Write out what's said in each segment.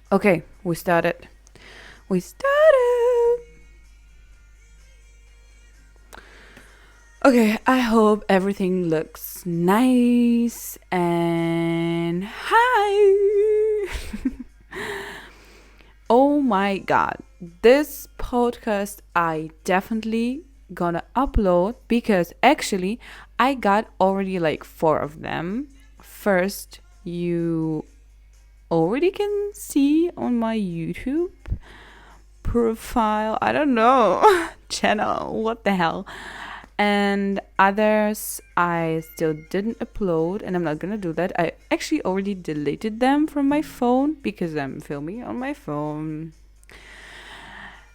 Okay, we started. We started. Okay, I hope everything looks nice and hi. Oh my god. This podcast I definitely gonna upload because actually I got already like 4 of them. First, you already can see on my YouTube profile, I don't know, channel, what the hell. And others I still didn't upload, and I'm not gonna do that. I actually already deleted them from my phone because I'm filming on my phone.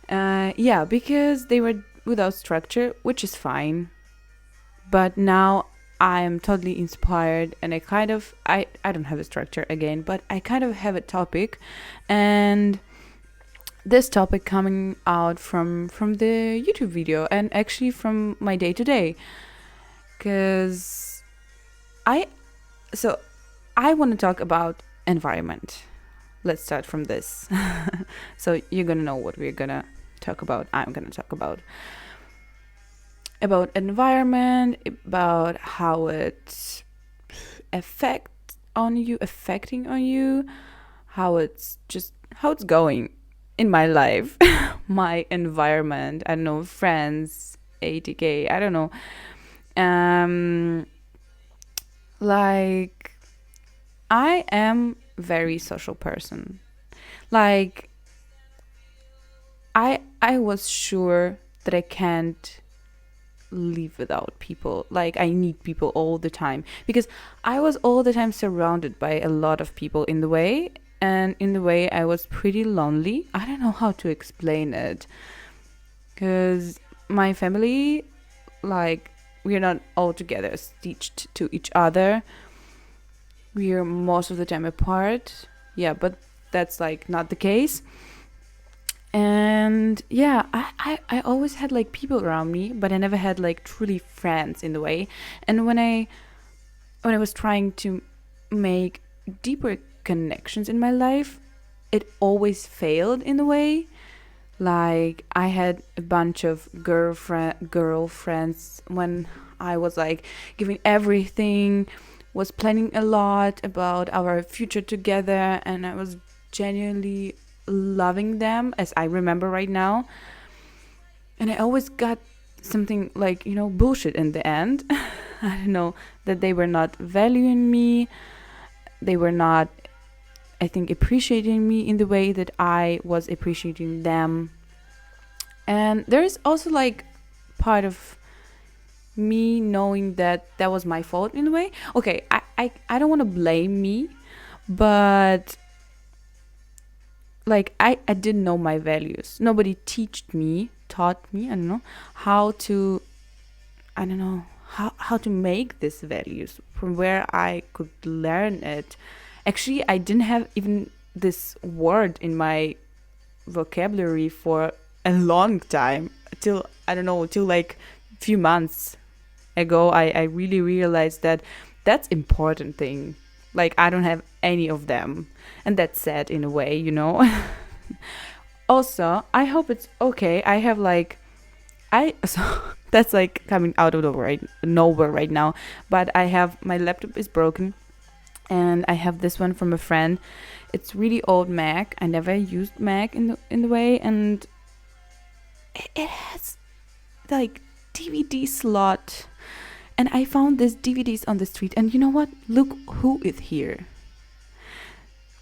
Yeah, because they were without structure, which is fine. But now I'm totally inspired, and I don't have a structure again, but I kind of have a topic, and this topic coming out from the YouTube video and actually from my day to day, because I so I want to talk about environment. Let's start from this. So you're gonna know what we're gonna talk about. I'm gonna talk about environment, about how it affecting on you, how it's going in my life, my environment. I don't know, friends, ATK. I don't know. Um, like I am very social person. Like I was sure that I can't live without people. Like I need people all the time because I was all the time surrounded by a lot of people in the way, and in the way I was pretty lonely. I don't know how to explain it because my family, like, we're not all together stitched to each other. We're most of the time apart. Yeah, but that's like not the case. And yeah, I always had like people around me, but I never had like truly friends in the way. And when I was trying to make deeper connections in my life, it always failed in a way. Like I had a bunch of girlfriends when I was like giving everything, was planning a lot about our future together, and I was genuinely loving them as I remember right now. And I always got something like, bullshit in the end. I don't know, that they were not valuing me. They were not, I think, appreciating me in the way that I was appreciating them. And there is also like part of me knowing that that was my fault in a way. Okay, I don't want to blame me, but like I didn't know my values. Nobody taught me, I don't know, how to, I don't know, how to make these values from where I could learn it. Actually, I didn't have even this word in my vocabulary for a long time, till, I don't know, till like few months ago. I really realized that that's important thing. Like I don't have any of them, and that's sad in a way. Also, I hope it's okay. I have like I so that's like coming out of the nowhere right now. But I have, my laptop is broken, and I have this one from a friend. It's really old Mac. I never used Mac in the way, and it has like DVD slot. And I found these DVDs on the street, and you know what? Look who is here.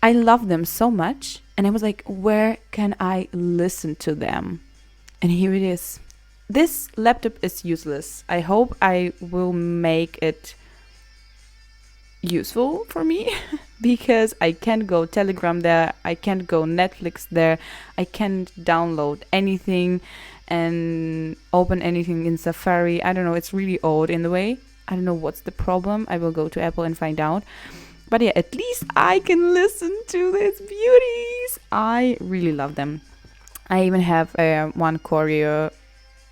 I love them so much, and I was like, where can I listen to them? And here it is. This laptop is useless. I hope I will make it useful for me because I can't go Telegram there, I can't go Netflix there, I can't download anything and open anything in Safari. I don't know, it's really old in the way. I don't know what's the problem. I will go to Apple and find out. But yeah, at least I can listen to these beauties. I really love them. I even have one choreo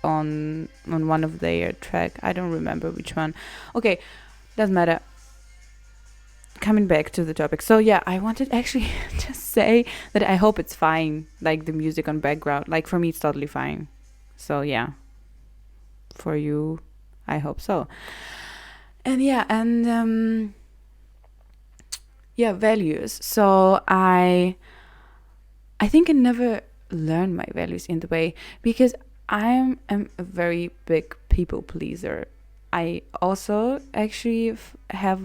on one of their track. I don't remember which one. Okay, doesn't matter. Coming back to the topic. So yeah, I wanted actually just say that I hope it's fine, like the music on background. Like for me, it's totally fine. So yeah, for you, I hope so. And yeah, and yeah, values. So I think I never learned my values in the way, because am a very big people pleaser. I also actually have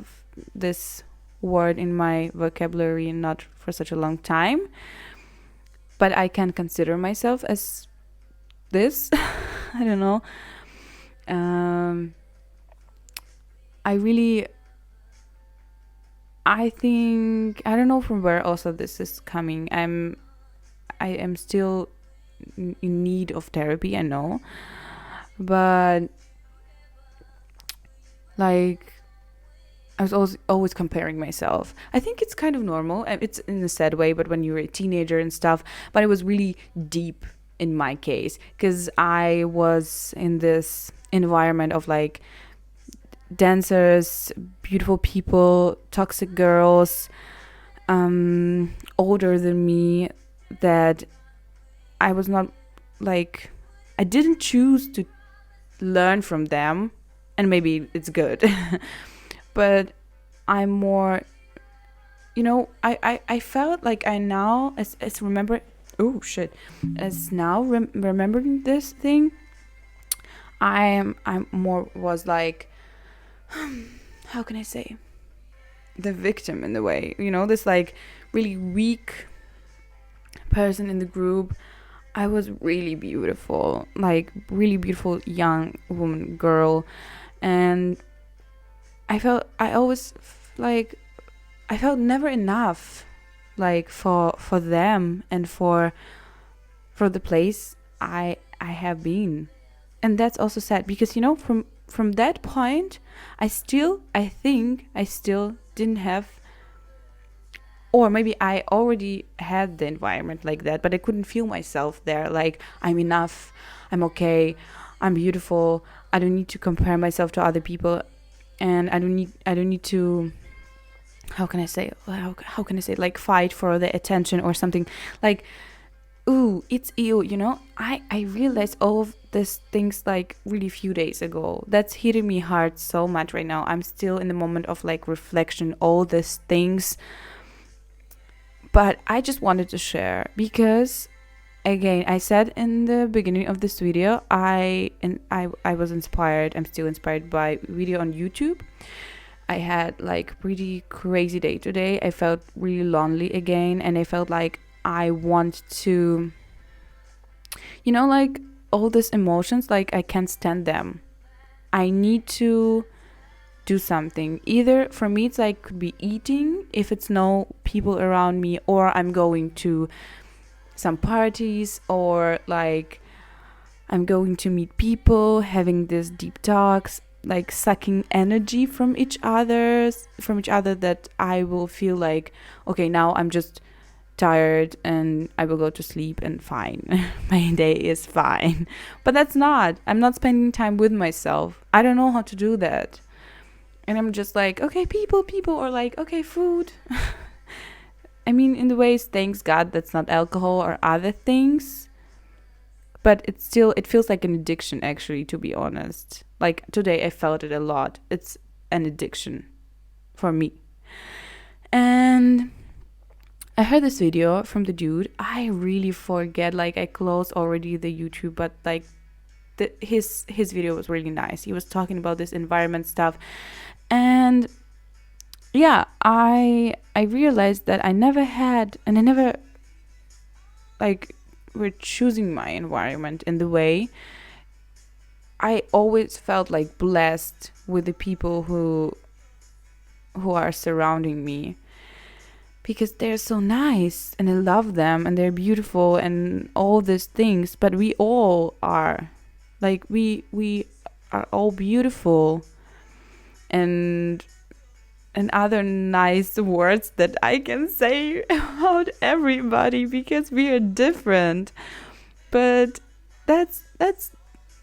this word in my vocabulary not for such a long time, but I can consider myself as this. I don't know. I really, I think, I don't know from where also this is coming. I am still in need of therapy, I know, but like I was always comparing myself. I think it's kind of normal. It's in a sad way, but when you're a teenager and stuff. But it was really deep in my case, because I was in this environment of like dancers, beautiful people, toxic girls, older than me, that I was not like, I didn't choose to learn from them, and maybe it's good. But I'm more, I felt like I now, as remember, oh shit, as now remembering this thing, I'm more was like, how can I say, the victim in the way, this like really weak person in the group. I was really beautiful, like really beautiful young woman, girl, and I felt never enough, like for them and for the place I have been. And that's also sad, because from that point I think I still didn't have, or maybe I already had the environment like that, but I couldn't feel myself there, like I'm enough, I'm okay, I'm beautiful, I don't need to compare myself to other people, and I don't need to, how can I say, like fight for the attention or something, like, ooh, it's you, I realized all of these things like really few days ago. That's hitting me hard so much right now. I'm still in the moment of like reflection, all these things, but I just wanted to share, because again, I said in the beginning of this video, I was inspired, I'm still inspired by video on YouTube. I had like pretty crazy day today. I felt really lonely again, and I felt like I want to, like all these emotions, like I can't stand them. I need to do something. Either for me, it's like could be eating if it's no people around me, or I'm going to some parties, or like I'm going to meet people, having these deep talks, like sucking energy from each other, that I will feel like, okay, now I'm just tired and I will go to sleep and fine. My day is fine. But I'm not spending time with myself. I don't know how to do that. And I'm just like, okay, people, or like, okay, food. I mean, in the ways, thanks God, that's not alcohol or other things. But it feels like an addiction, actually, to be honest. Like today, I felt it a lot. It's an addiction for me. And I heard this video from the dude. I really forget, like I closed already the YouTube, but like his video was really nice. He was talking about this environment stuff. And yeah, I realized that I never had, and I never like were choosing my environment in the way. I always felt like blessed with the people who are surrounding me, because they're so nice and I love them and they're beautiful and all these things. But we all are, like we are all beautiful, and other nice words that I can say about everybody, because we are different. But that's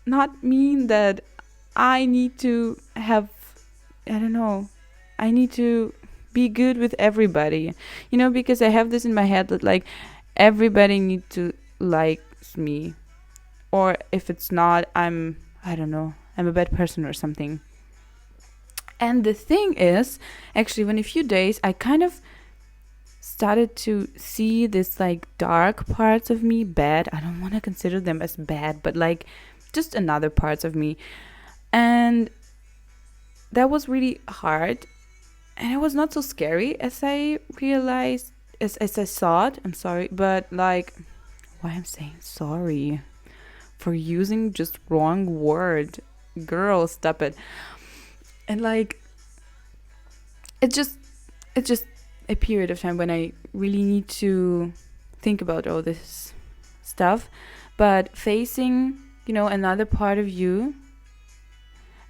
not mean that I need to have, I don't know, I need to be good with everybody, because I have this in my head that like everybody need to like me, or if it's not, I don't know, I'm a bad person or something. And the thing is, actually, when a few days I kind of started to see this like dark parts of me, bad, I don't want to consider them as bad, but like just another parts of me. And that was really hard, and it was not so scary as I realized, as I thought. I'm sorry, but like, why I'm saying sorry for using just wrong word, girl, stop it. And like, it's just a period of time when I really need to think about all this stuff. But facing, another part of you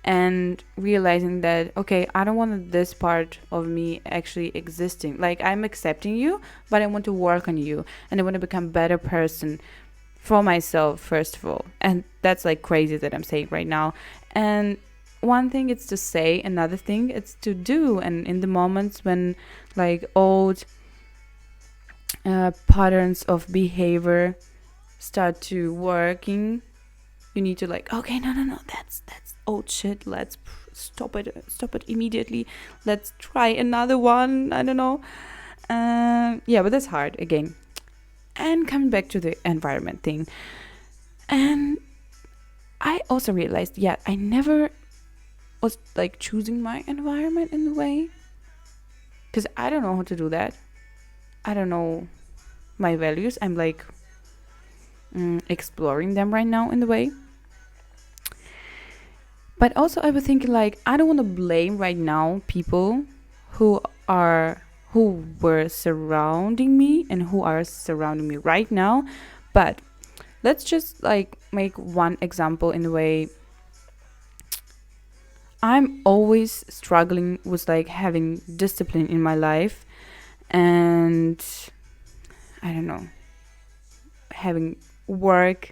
and realizing that, okay, I don't want this part of me actually existing. Like, I'm accepting you, but I want to work on you, and I want to become a better person for myself, first of all. And that's like crazy that I'm saying right now. And one thing it's to say, another thing it's to do. And in the moments when like old patterns of behavior start to working, you need to like, okay, no, that's old shit, let's stop it immediately, let's try another one, I don't know. But that's hard again. And coming back to the environment thing, and I also realized, I never was like choosing my environment in the way, because I don't know how to do that. I don't know my values. I'm like exploring them right now in the way. But also I was thinking like, I don't want to blame right now people who were surrounding me and who are surrounding me right now. But let's just like make one example in a way. I'm always struggling with like having discipline in my life, and I don't know, having work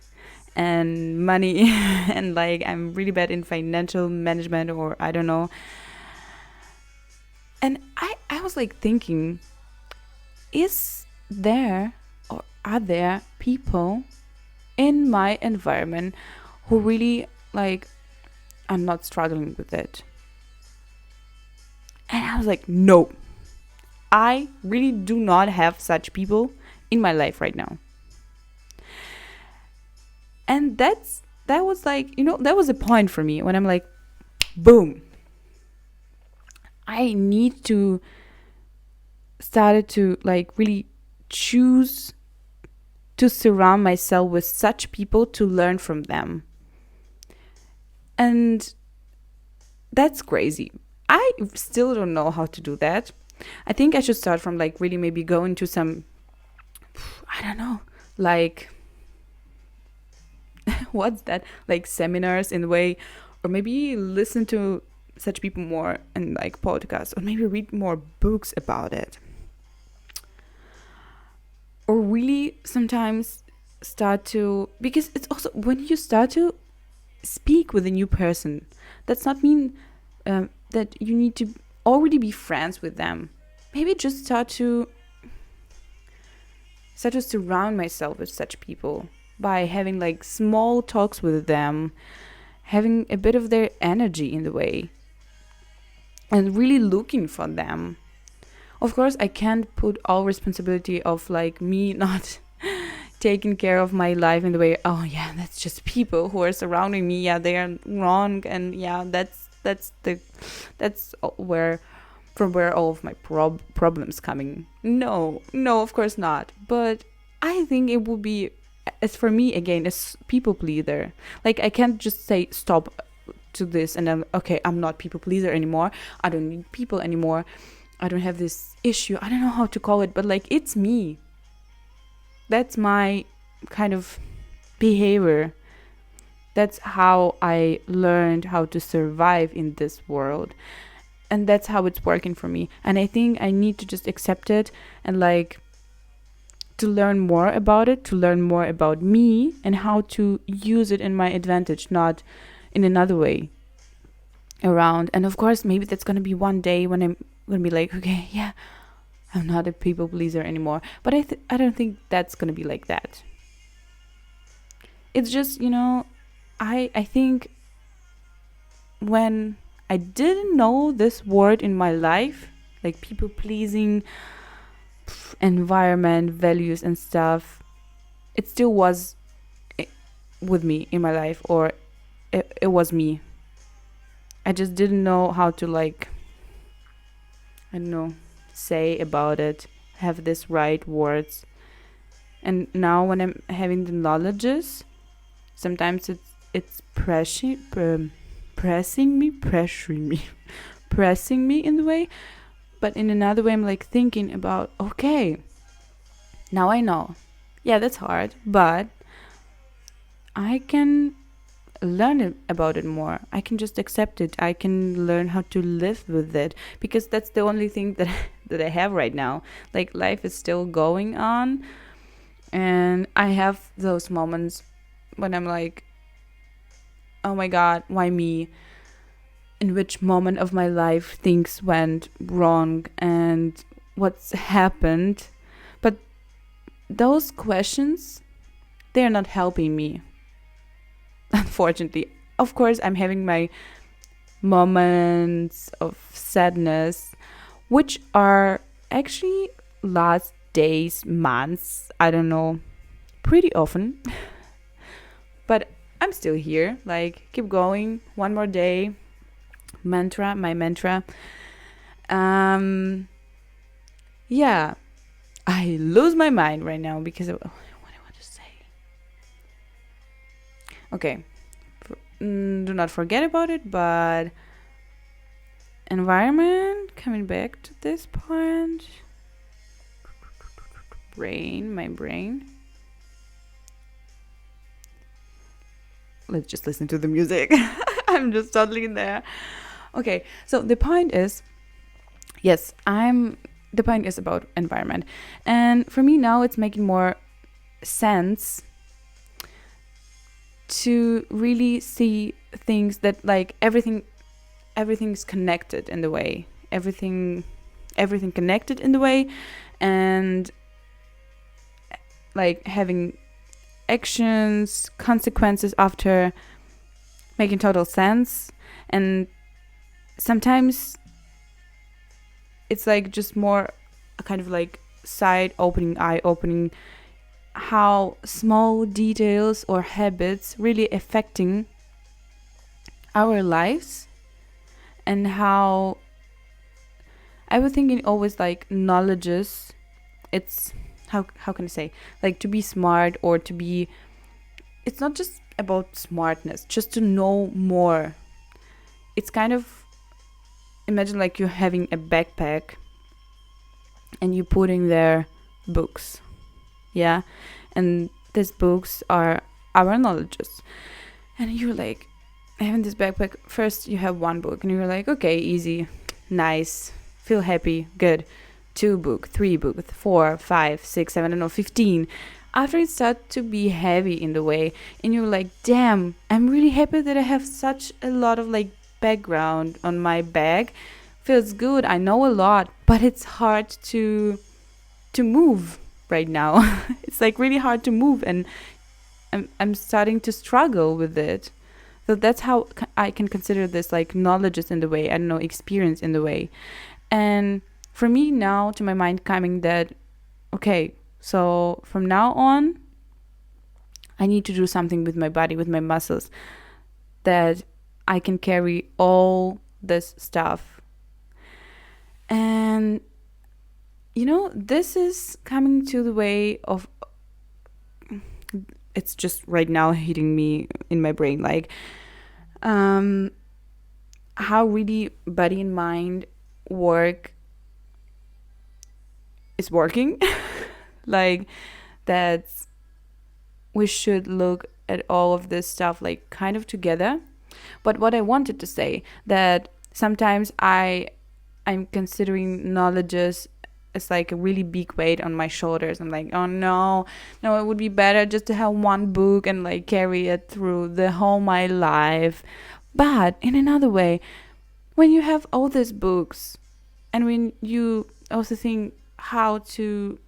and money and like I'm really bad in financial management, or I don't know. And I was like thinking, is there or are there people in my environment who really like are not struggling with it? And I was like, no, I really do not have such people in my life right now. And that was like, that was a point for me when I'm like, boom, I need to started to like really choose to surround myself with such people to learn from them. And that's crazy. I still don't know how to do that. I think I should start from like really maybe going to some, I don't know, like what's that, like seminars in a way, or maybe listen to such people more in like podcasts, or maybe read more books about it, or really sometimes start to, because it's also when you start to speak with a new person, that's not mean that you need to already be friends with them. Maybe just start to surround myself with such people by having like small talks with them, having a bit of their energy in the way, and really looking for them. Of course, I can't put all responsibility of like me not taking care of my life in the way, oh yeah, that's just people who are surrounding me, yeah, they are wrong, and yeah, that's where all of my problems coming. No, of course not. But I think it would be, as for me again, as people pleaser. Like I can't just say stop to this and then okay, I'm not people pleaser anymore. I don't need people anymore. I don't have this issue. I don't know how to call it, but like it's me. That's my kind of behavior. That's how I learned how to survive in this world. And that's how it's working for me. And I think I need to just accept it and like to learn more about it, to learn more about me and how to use it in my advantage, not in another way around. And of course, maybe that's going to be one day when I'm gonna be like, okay, yeah, I'm not a people pleaser anymore. But I don't think that's gonna be like that. It's just, I think when I didn't know this word in my life, like people pleasing, environment, values, and stuff, it still was with me in my life, or it was me. I just didn't know how to, like, I don't know, say about it, have this right words. And now when I'm having the knowledges, sometimes it's pressing me, pressuring me, pressing me in the way. But in another way, I'm like thinking about, okay, now I know. Yeah, that's hard, but I can learn about it more. I can just accept it. I can learn how to live with it, because that's the only thing that that I have right now. Like, life is still going on, and I have those moments when I'm like, oh my god, why me? In which moment of my life things went wrong and what's happened? But those questions, they're not helping me, unfortunately. Of course, I'm having my moments of sadness, which are actually last days, months, I don't know, pretty often. But I'm still here, like, keep going, one more day. My mantra. Yeah, I lose my mind right now because of what I want to say. Okay, do not forget about it, but environment, coming back to this point. My brain. Let's just listen to the music. I'm just totally in there. Okay, so the point is, yes, the point is about environment. And for me now, it's making more sense to really see things that, like, everything's connected in the way. Everything connected in the way, and like having actions, consequences after, making total sense. And sometimes it's like just more a kind of like eye opening, how small details or habits really affecting our lives, and how I was thinking always like knowledges, it's how can I say, like, to be smart, or to be, it's not just about smartness, just to know more. It's kind of, imagine like you're having a backpack and you're putting there books, yeah, and these books are our knowledges, and you're like having this backpack. First you have one book and you're like, okay, easy, nice, feel happy, good. 2 book, 3 book, 4, 5, 6, 7, I don't know, 15. After it starts to be heavy in the way, and you're like, damn, I'm really happy that I have such a lot of like background on my bag. Feels good, I know a lot, but it's hard to move right now. It's like really hard to move, and I'm starting to struggle with it. So that's how I can consider this like knowledge is in the way, I don't know, experience in the way. And for me now, to my mind coming that, okay, so from now on, I need to do something with my body, with my muscles, that I can carry all this stuff. And, this is coming to the way of, it's just right now hitting me in my brain, like, how really body and mind is working. Like, that we should look at all of this stuff like kind of together. But what I wanted to say, that sometimes I'm considering knowledges as like a really big weight on my shoulders. I'm like, oh no, it would be better just to have one book and like carry it through the whole my life. But in another way, when you have all these books, And when you also think how to,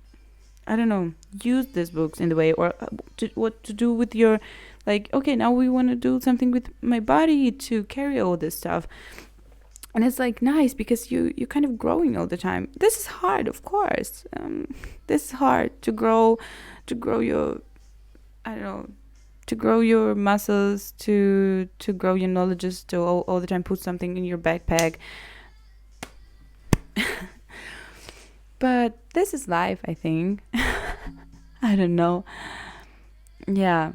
I don't know, use these books in the way, or what to do with your, like, okay, now we want to do something with my body to carry all this stuff. And it's like nice because you're kind of growing all the time. This is hard, of course. This is hard to grow your, I don't know, to grow your muscles, to grow your knowledges, to all the time put something in your backpack. But this is life, I think. I don't know. Yeah,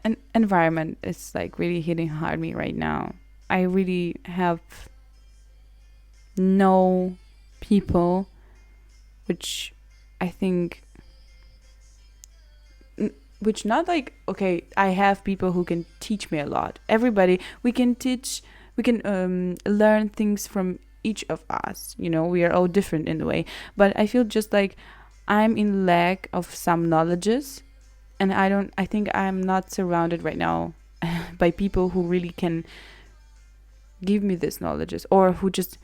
an environment is like really hitting hard me right now. I really have no people, which I think, which not like, okay, I have people who can teach me a lot. Everybody, we can learn things from each of us. You know, we are all different in a way. But I feel just like I'm in lack of some knowledges, and I think I'm not surrounded right now by people who really can give me this knowledges, or who just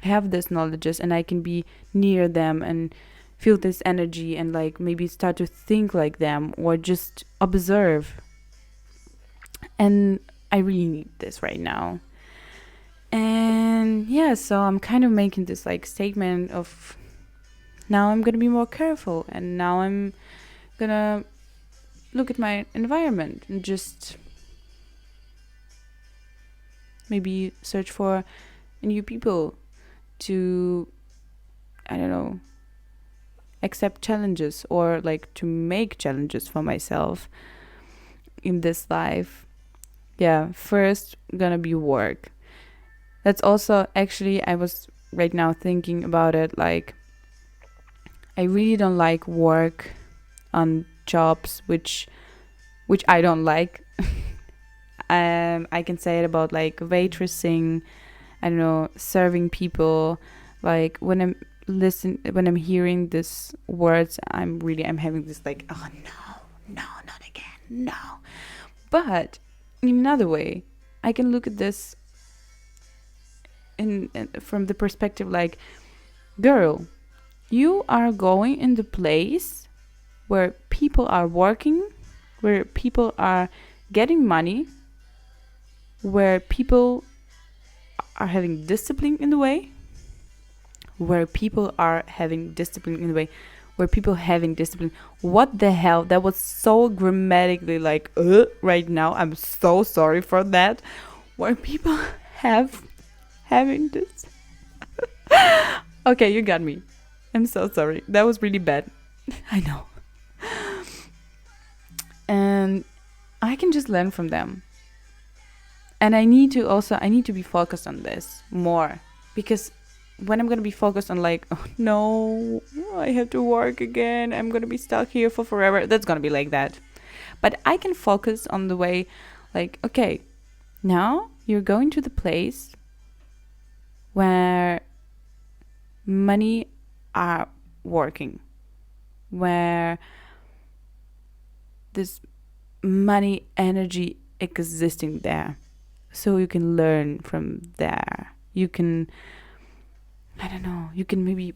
have this knowledges, and I can be near them and feel this energy, and like maybe start to think like them, or just observe. And I really need this right now. And yeah, so I'm kind of making this like statement of, now I'm gonna be more careful, and now I'm gonna look at my environment and just maybe search for new people to, I don't know, accept challenges, or like to make challenges for myself in this life. Yeah, first gonna be work. That's also, actually, I was right now thinking about it, like I really don't like work on jobs which I don't like. I can say it about like waitressing, I don't know, serving people. Like when I'm hearing these words, I'm having this like, oh no, not again, no. But in another way, I can look at this in from the perspective like, girl, you are going in the place where people are working, where people are getting money, where people are having discipline in the way, where people having discipline. What the hell? That was so grammatically like, right now. I'm so sorry for that. Where people having this. Okay, you got me. I'm so sorry. That was really bad. I know. And I can just learn from them. And I need to be focused on this more, because when I'm going to be focused on like, oh no, I have to work again, I'm going to be stuck here for forever, that's going to be like that. But I can focus on the way like, okay, now you're going to the place where money are working, where this money energy existing there. So you can learn from there. You can, I don't know, you can maybe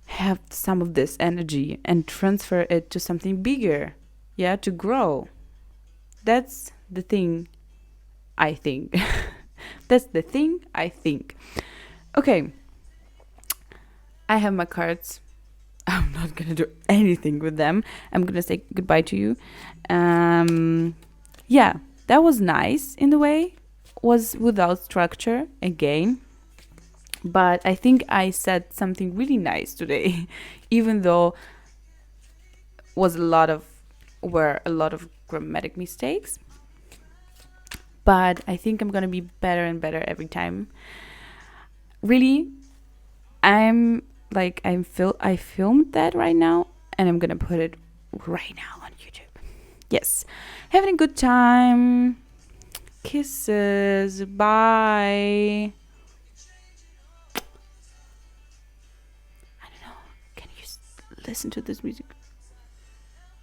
have some of this energy and transfer it to something bigger. Yeah, to grow. That's the thing I think. That's the thing I think. Okay. I have my cards. I'm not going to do anything with them. I'm going to say goodbye to you. Yeah, that was nice in the way. Was without structure again. But I think I said something really nice today, even though were a lot of grammatic mistakes. But I think I'm gonna be better and better every time. Really, I filmed that right now, and I'm gonna put it right now on YouTube. Yes, having a good time. Kisses. Bye. I don't know. Can you listen to this music?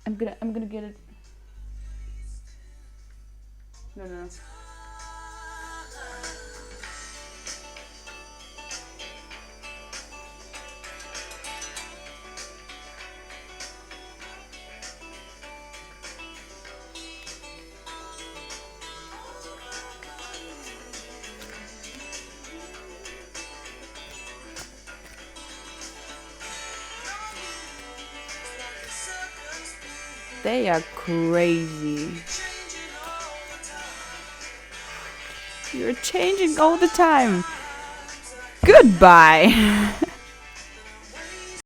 I'm gonna get it. No. They are crazy. You're changing all the time. Goodbye.